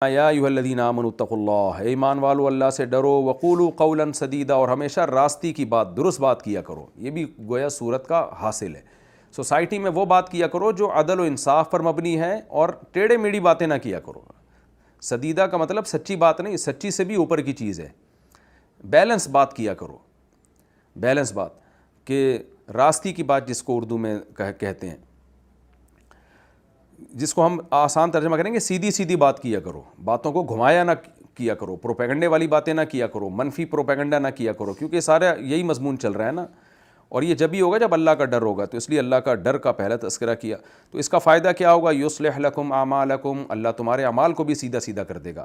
یا ایھا الذین آمنوا اتقوا اللہ، اے ایمان والو اللہ سے ڈرو، وقولوا قولا سدیدا، اور ہمیشہ راستی کی بات، درست بات کیا کرو۔ یہ بھی گویا سورت کا حاصل ہے۔ سوسائٹی میں وہ بات کیا کرو جو عدل و انصاف پر مبنی ہے، اور ٹیڑھے میڑھی باتیں نہ کیا کرو۔ سدیدہ کا مطلب سچی بات نہیں، سچی سے بھی اوپر کی چیز ہے۔ بیلنس بات کیا کرو، بیلنس بات، کہ راستی کی بات جس کو اردو میں کہتے ہیں، جس کو ہم آسان ترجمہ کریں گے سیدھی سیدھی بات کیا کرو، باتوں کو گھمایا نہ کیا کرو، پروپیگنڈے والی باتیں نہ کیا کرو، منفی پروپیگنڈا نہ کیا کرو، کیونکہ یہ سارا یہی مضمون چل رہا ہے نا۔ اور یہ جب ہی ہوگا جب اللہ کا ڈر ہوگا، تو اس لیے اللہ کا ڈر کا پہلا تذکرہ کیا۔ تو اس کا فائدہ کیا ہوگا؟ یصلح لکم اعمالکم، اللہ تمہارے اعمال کو بھی سیدھا سیدھا کر دے گا۔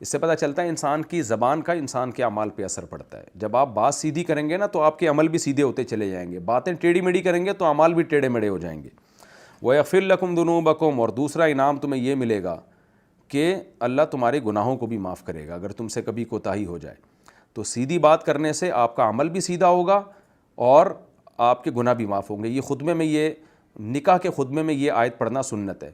اس سے پتہ چلتا ہے انسان کی زبان کا انسان کے اعمال پہ اثر پڑتا ہے۔ جب آپ بات سیدھی کریں گے نا تو آپ کے عمل بھی سیدھے ہوتے چلے جائیں گے، باتیں ٹیڑھی میڑھی کریں گے تو اعمال بھی ٹیڑھے میڑھے ہو جائیں گے۔ وَيَغْفِرْ لَكُمْ ذُنُوبَكُمْ، اور دوسرا انعام تمہیں یہ ملے گا کہ اللہ تمہارے گناہوں کو بھی معاف کرے گا اگر تم سے کبھی کوتاہی ہو جائے۔ تو سیدھی بات کرنے سے آپ کا عمل بھی سیدھا ہوگا اور آپ کے گناہ بھی معاف ہوں گے۔ یہ خطبے میں، یہ نکاح کے خطبے میں یہ آیت پڑھنا سنت ہے۔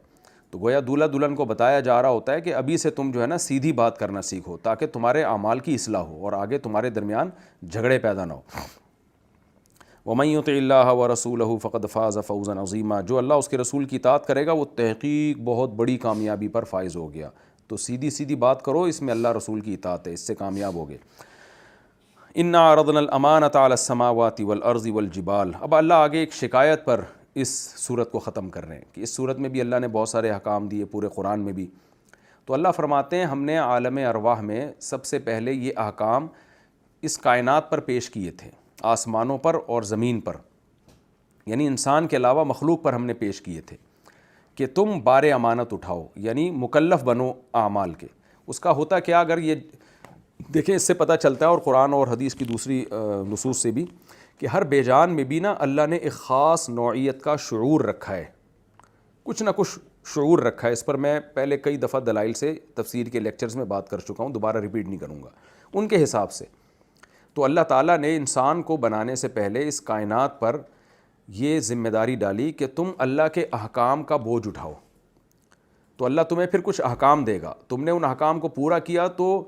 تو گویا دولہا دلہن کو بتایا جا رہا ہوتا ہے کہ ابھی سے تم جو ہے نا سیدھی بات کرنا سیکھو، تاکہ تمہارے اعمال کی اصلاح ہو اور آگے تمہارے درمیان جھگڑے پیدا نہ ہو۔ وَمَن يُطِعِ اللَّهَ وَرَسُولَهُ فَقَدْ فَازَ فَوْزًا عَظِيمًا، جو اللہ اس کے رسول کی اطاعت کرے گا وہ تحقیق بہت بڑی کامیابی پر فائز ہو گیا۔ تو سیدھی سیدھی بات کرو، اس میں اللہ رسول کی اطاعت ہے، اس سے کامیاب ہوگے۔ اِنَّا عَرَضْنَا الْأَمَانَةَ عَلَى السَّمَاوَاتِ وَالْأَرْضِ وَالْجِبَالِ۔ اب اللہ آگے ایک شکایت پر اس صورت کو ختم کر رہے ہیں کہ اس صورت میں بھی اللہ نے بہت سارے احکام دیے، پورے قرآن میں بھی۔ تو اللہ فرماتے ہیں ہم نے عالم ارواح میں سب سے پہلے یہ احکام اس کائنات پر پیش کیے تھے، آسمانوں پر اور زمین پر، یعنی انسان کے علاوہ مخلوق پر ہم نے پیش کیے تھے کہ تم بار امانت اٹھاؤ، یعنی مکلف بنو اعمال کے۔ اس کا ہوتا کیا، اگر یہ دیکھیں اس سے پتہ چلتا ہے، اور قرآن اور حدیث کی دوسری نصوص سے بھی، کہ ہر بے جان میں بھی نا اللہ نے ایک خاص نوعیت کا شعور رکھا ہے، کچھ نہ کچھ شعور رکھا ہے۔ اس پر میں پہلے کئی دفعہ دلائل سے تفسیر کے لیکچرز میں بات کر چکا ہوں، دوبارہ ریپیٹ نہیں کروں گا۔ ان کے حساب سے تو اللہ تعالیٰ نے انسان کو بنانے سے پہلے اس کائنات پر یہ ذمہ داری ڈالی کہ تم اللہ کے احکام کا بوجھ اٹھاؤ، تو اللہ تمہیں پھر کچھ احکام دے گا، تم نے ان احکام کو پورا کیا تو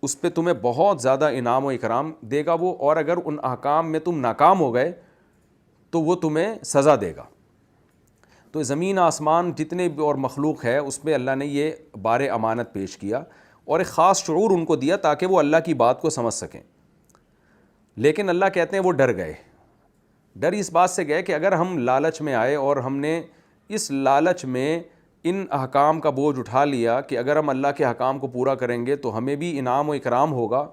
اس پہ تمہیں بہت زیادہ انعام و اکرام دے گا وہ، اور اگر ان احکام میں تم ناکام ہو گئے تو وہ تمہیں سزا دے گا۔ تو زمین آسمان جتنے بھی اور مخلوق ہے اس پہ اللہ نے یہ بار امانت پیش کیا اور ایک خاص شعور ان کو دیا تاکہ وہ اللہ کی بات کو سمجھ سکیں۔ لیکن اللہ کہتے ہیں وہ ڈر گئے۔ ڈر اس بات سے گئے کہ اگر ہم لالچ میں آئے اور ہم نے اس لالچ میں ان احکام کا بوجھ اٹھا لیا کہ اگر ہم اللہ کے احکام کو پورا کریں گے تو ہمیں بھی انعام و اکرام ہوگا،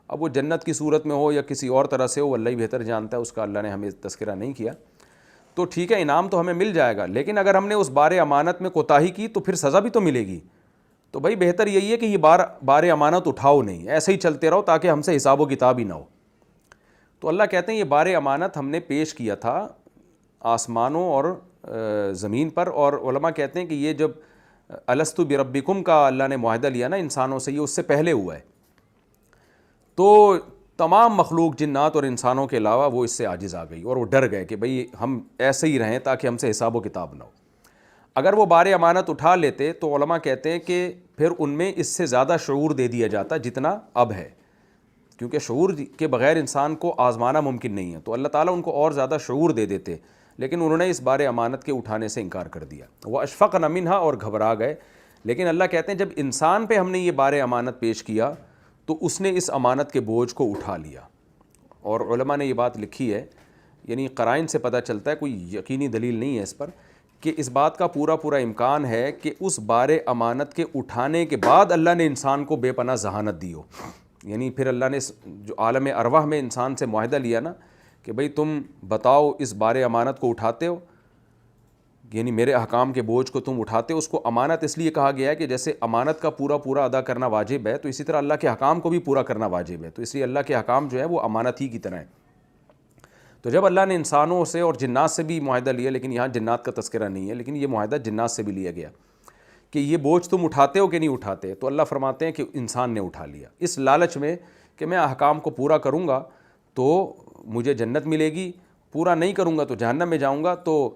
اب وہ جنت کی صورت میں ہو یا کسی اور طرح سے ہو، وہ اللہ ہی بہتر جانتا ہے، اس کا اللہ نے ہمیں تذکرہ نہیں کیا، تو ٹھیک ہے انعام تو ہمیں مل جائے گا، لیکن اگر ہم نے اس بار امانت میں کوتاہی کی تو پھر سزا بھی تو ملے گی۔ تو بھائی بہتر یہی ہے کہ یہ بار امانت اٹھاؤ نہیں، ایسے ہی چلتے رہو تاکہ ہم سے حساب و کتاب ہی نہ ہو۔ تو اللہ کہتے ہیں یہ بار امانت ہم نے پیش کیا تھا آسمانوں اور زمین پر، اور علماء کہتے ہیں کہ یہ جب الستو بربکم کا اللہ نے معاہدہ لیا نا انسانوں سے، یہ اس سے پہلے ہوا ہے، تو تمام مخلوق جنات اور انسانوں کے علاوہ وہ اس سے عاجز آ گئی اور وہ ڈر گئے کہ بھئی ہم ایسے ہی رہیں تاکہ ہم سے حساب و کتاب نہ ہو۔ اگر وہ بار امانت اٹھا لیتے تو علماء کہتے ہیں کہ پھر ان میں اس سے زیادہ شعور دے دیا جاتا جتنا اب ہے، کیونکہ شعور کے بغیر انسان کو آزمانا ممکن نہیں ہے، تو اللہ تعالیٰ ان کو اور زیادہ شعور دے دیتے، لیکن انہوں نے اس بار امانت کے اٹھانے سے انکار کر دیا۔ وہ اشفقن منہا، اور گھبرا گئے۔ لیکن اللہ کہتے ہیں جب انسان پہ ہم نے یہ بار امانت پیش کیا تو اس نے اس امانت کے بوجھ کو اٹھا لیا۔ اور علماء نے یہ بات لکھی ہے، یعنی قرائن سے پتہ چلتا ہے، کوئی یقینی دلیل نہیں ہے اس پر، کہ اس بات کا پورا امکان ہے کہ اس بار امانت کے اٹھانے کے بعد اللہ نے انسان کو بے پناہ ذہانت دی ہو، یعنی پھر اللہ نے جو عالم ارواح میں انسان سے معاہدہ لیا نا کہ بھئی تم بتاؤ اس بار امانت کو اٹھاتے ہو، یعنی میرے احکام کے بوجھ کو تم اٹھاتے ہو۔ اس کو امانت اس لیے کہا گیا ہے کہ جیسے امانت کا پورا ادا کرنا واجب ہے، تو اسی طرح اللہ کے احکام کو بھی پورا کرنا واجب ہے، تو اس لیے اللہ کے احکام جو ہے وہ امانت ہی کی طرح ہیں۔ تو جب اللہ نے انسانوں سے اور جنات سے بھی معاہدہ لیا، لیکن یہاں جنات کا تذکرہ نہیں ہے، لیکن یہ معاہدہ جنات سے بھی لیا گیا کہ یہ بوجھ تم اٹھاتے ہو کہ نہیں اٹھاتے، تو اللہ فرماتے ہیں کہ انسان نے اٹھا لیا اس لالچ میں کہ میں احکام کو پورا کروں گا تو مجھے جنت ملے گی، پورا نہیں کروں گا تو جہنم میں جاؤں گا، تو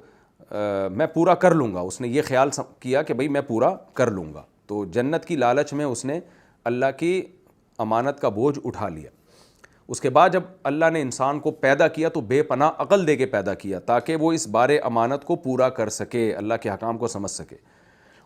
میں پورا کر لوں گا۔ اس نے یہ خیال کیا کہ بھئی میں پورا کر لوں گا، تو جنت کی لالچ میں اس نے اللہ کی امانت کا بوجھ اٹھا لیا. اس کے بعد جب اللہ نے انسان کو پیدا کیا تو بے پناہ عقل دے کے پیدا کیا تاکہ وہ اس بار امانت کو پورا کر سکے, اللہ کے حکام کو سمجھ سکے.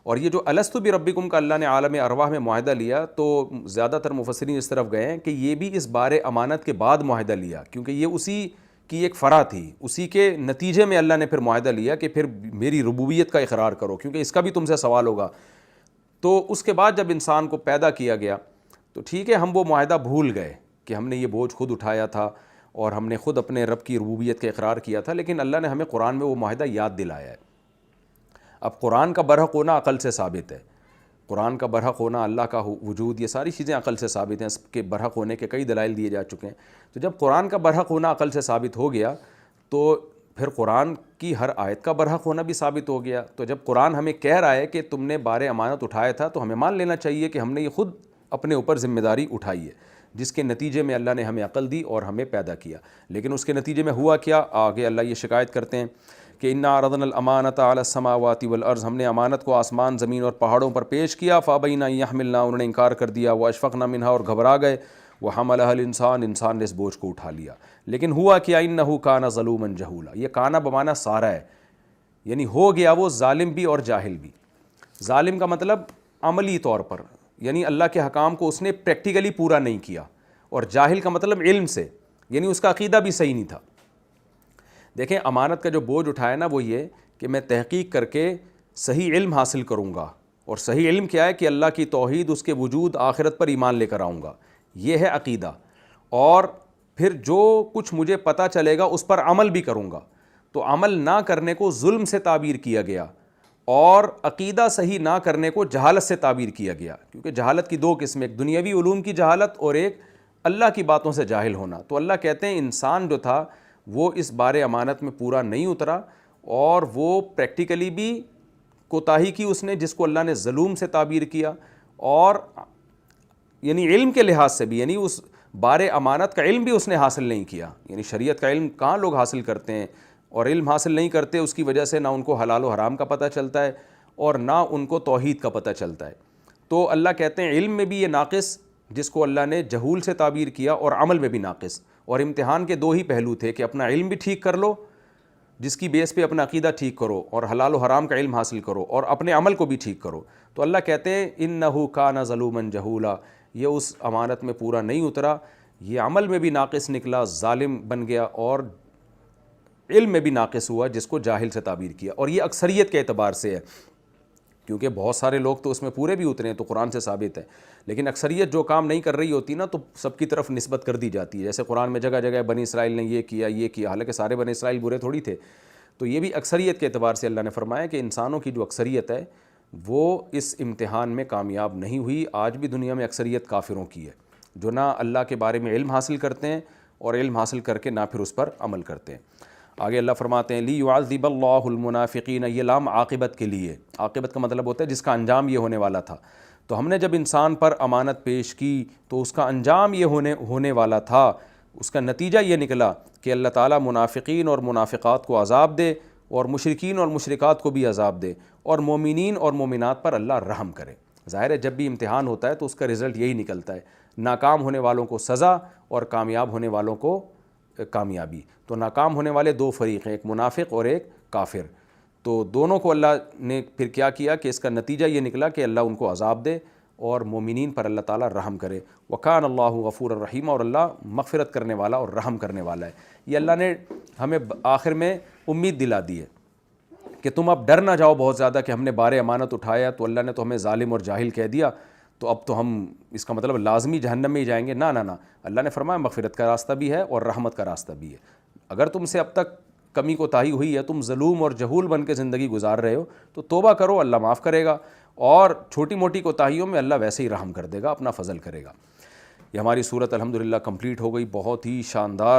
اور یہ جو الست بربکم کا اللہ نے عالم ارواح میں معاہدہ لیا, تو زیادہ تر مفسرین اس طرف گئے ہیں کہ یہ بھی اس بار امانت کے بعد معاہدہ لیا, کیونکہ یہ اسی کی ایک فرع تھی, اسی کے نتیجے میں اللہ نے پھر معاہدہ لیا کہ پھر میری ربوبیت کا اقرار کرو, کیونکہ اس کا بھی تم سے سوال ہوگا. تو اس کے بعد جب انسان کو پیدا کیا گیا تو ٹھیک ہے ہم وہ معاہدہ بھول گئے کہ ہم نے یہ بوجھ خود اٹھایا تھا اور ہم نے خود اپنے رب کی ربوبیت کا اقرار کیا تھا, لیکن اللہ نے ہمیں قرآن میں وہ معاہدہ یاد دلایا ہے. اب قرآن کا برحق ہونا عقل سے ثابت ہے, قرآن کا برحق ہونا, اللہ کا وجود, یہ ساری چیزیں عقل سے ثابت ہیں, اس کے برحق ہونے کے کئی دلائل دیے جا چکے ہیں. تو جب قرآن کا برحق ہونا عقل سے ثابت ہو گیا تو پھر قرآن کی ہر آیت کا برحق ہونا بھی ثابت ہو گیا. تو جب قرآن ہمیں کہہ رہا ہے کہ تم نے بار امانت اٹھایا تھا تو ہمیں مان لینا چاہیے کہ ہم نے یہ خود اپنے اوپر ذمہ داری اٹھائی ہے, جس کے نتیجے میں اللہ نے ہمیں عقل دی اور ہمیں پیدا کیا. لیکن اس کے نتیجے میں ہوا کیا, آگے اللہ یہ شکایت کرتے ہیں کہ انا عرضنا الامانۃ علی السماوات والارض, ہم نے امانت کو آسمان, زمین اور پہاڑوں پر پیش کیا. فابین ان یحملنها, انہوں نے انکار کر دیا. واشفقن منها, اور گھبرا گئے. وحملها الانسان, انسان نے اس بوجھ کو اٹھا لیا. لیکن ہوا کیا, انہ کان ظلوما جہولا, یہ کانا بمانا سارا ہے, یعنی ہو گیا وہ ظالم بھی اور جاہل بھی. ظالم کا مطلب عملی طور پر, یعنی اللہ کے حکام کو اس نے پریکٹیکلی پورا نہیں کیا, اور جاہل کا مطلب علم سے, یعنی اس کا عقیدہ بھی صحیح نہیں تھا. دیکھیں امانت کا جو بوجھ اٹھایا نا وہ یہ کہ میں تحقیق کر کے صحیح علم حاصل کروں گا, اور صحیح علم کیا ہے کہ اللہ کی توحید, اس کے وجود, آخرت پر ایمان لے کر آؤں گا, یہ ہے عقیدہ. اور پھر جو کچھ مجھے پتہ چلے گا اس پر عمل بھی کروں گا. تو عمل نہ کرنے کو ظلم سے تعبیر کیا گیا, اور عقیدہ صحیح نہ کرنے کو جہالت سے تعبیر کیا گیا, کیونکہ جہالت کی دو قسمیں, ایک دنیاوی علوم کی جہالت اور ایک اللہ کی باتوں سے جاہل ہونا. تو اللہ کہتے ہیں انسان جو تھا وہ اس بار امانت میں پورا نہیں اترا, اور وہ پریکٹیکلی بھی کوتاہی کی اس نے, جس کو اللہ نے ظلم سے تعبیر کیا, اور یعنی علم کے لحاظ سے بھی, یعنی اس بار امانت کا علم بھی اس نے حاصل نہیں کیا. یعنی شریعت کا علم کہاں لوگ حاصل کرتے ہیں, اور علم حاصل نہیں کرتے, اس کی وجہ سے نہ ان کو حلال و حرام کا پتہ چلتا ہے اور نہ ان کو توحید کا پتہ چلتا ہے. تو اللہ کہتے ہیں علم میں بھی یہ ناقص, جس کو اللہ نے جہول سے تعبیر کیا, اور عمل میں بھی ناقص. اور امتحان کے دو ہی پہلو تھے کہ اپنا علم بھی ٹھیک کر لو, جس کی بیس پہ اپنا عقیدہ ٹھیک کرو, اور حلال و حرام کا علم حاصل کرو, اور اپنے عمل کو بھی ٹھیک کرو. تو اللہ کہتے ہیں انہ کان ظلوما جہولا, یہ اس امانت میں پورا نہیں اترا, یہ عمل میں بھی ناقص نکلا, ظالم بن گیا, اور علم میں بھی ناقص ہوا, جس کو جاہل سے تعبیر کیا. اور یہ اکثریت کے اعتبار سے ہے, کیونکہ بہت سارے لوگ تو اس میں پورے بھی اترے ہیں, تو قرآن سے ثابت ہے. لیکن اکثریت جو کام نہیں کر رہی ہوتی نا, تو سب کی طرف نسبت کر دی جاتی ہے. جیسے قرآن میں جگہ جگہ بنی اسرائیل نے یہ کیا, حالانکہ سارے بنی اسرائیل برے تھوڑی تھے. تو یہ بھی اکثریت کے اعتبار سے اللہ نے فرمایا کہ انسانوں کی جو اکثریت ہے وہ اس امتحان میں کامیاب نہیں ہوئی. آج بھی دنیا میں اکثریت کافروں کی ہے, جو نہ اللہ کے بارے میں علم حاصل کرتے ہیں, اور علم حاصل کر کے نہ پھر اس پر عمل کرتے ہیں. آگے اللہ فرماتے ہیں لیعذب اللہ المنافقین, یہ لام عاقبت کے لیے. عاقبت کا مطلب ہوتا ہے جس کا انجام یہ ہونے والا تھا. تو ہم نے جب انسان پر امانت پیش کی تو اس کا انجام یہ ہونے والا تھا, اس کا نتیجہ یہ نکلا کہ اللہ تعالیٰ منافقین اور منافقات کو عذاب دے, اور مشرکین اور مشرکات کو بھی عذاب دے, اور مومنین اور مومنات پر اللہ رحم کرے. ظاہر ہے جب بھی امتحان ہوتا ہے تو اس کا رزلٹ یہی نکلتا ہے, ناکام ہونے والوں کو سزا اور کامیاب ہونے والوں کو کامیابی. تو ناکام ہونے والے دو فریق ہیں, ایک منافق اور ایک کافر. تو دونوں کو اللہ نے پھر کیا کیا کہ اس کا نتیجہ یہ نکلا کہ اللہ ان کو عذاب دے اور مومنین پر اللہ تعالیٰ رحم کرے. وکان اللہ غفور الرحیم, اور اللہ مغفرت کرنے والا اور رحم کرنے والا ہے. یہ اللہ نے ہمیں آخر میں امید دلا دی ہے کہ تم اب ڈر نہ جاؤ بہت زیادہ کہ ہم نے بار امانت اٹھایا تو اللہ نے تو ہمیں ظالم اور جاہل کہہ دیا, تو اب تو ہم اس کا مطلب لازمی جہنم میں ہی جائیں گے. نہ نہ نہ, اللہ نے فرمایا مغفرت کا راستہ بھی ہے اور رحمت کا راستہ بھی ہے. اگر تم سے اب تک کمی کوتاہی ہوئی ہے, تم ظلوم اور جہول بن کے زندگی گزار رہے ہو, تو توبہ کرو, اللہ معاف کرے گا, اور چھوٹی موٹی کوتاہیوں میں اللہ ویسے ہی رحم کر دے گا, اپنا فضل کرے گا. یہ ہماری صورت الحمدللہ کمپلیٹ ہو گئی, بہت ہی شاندار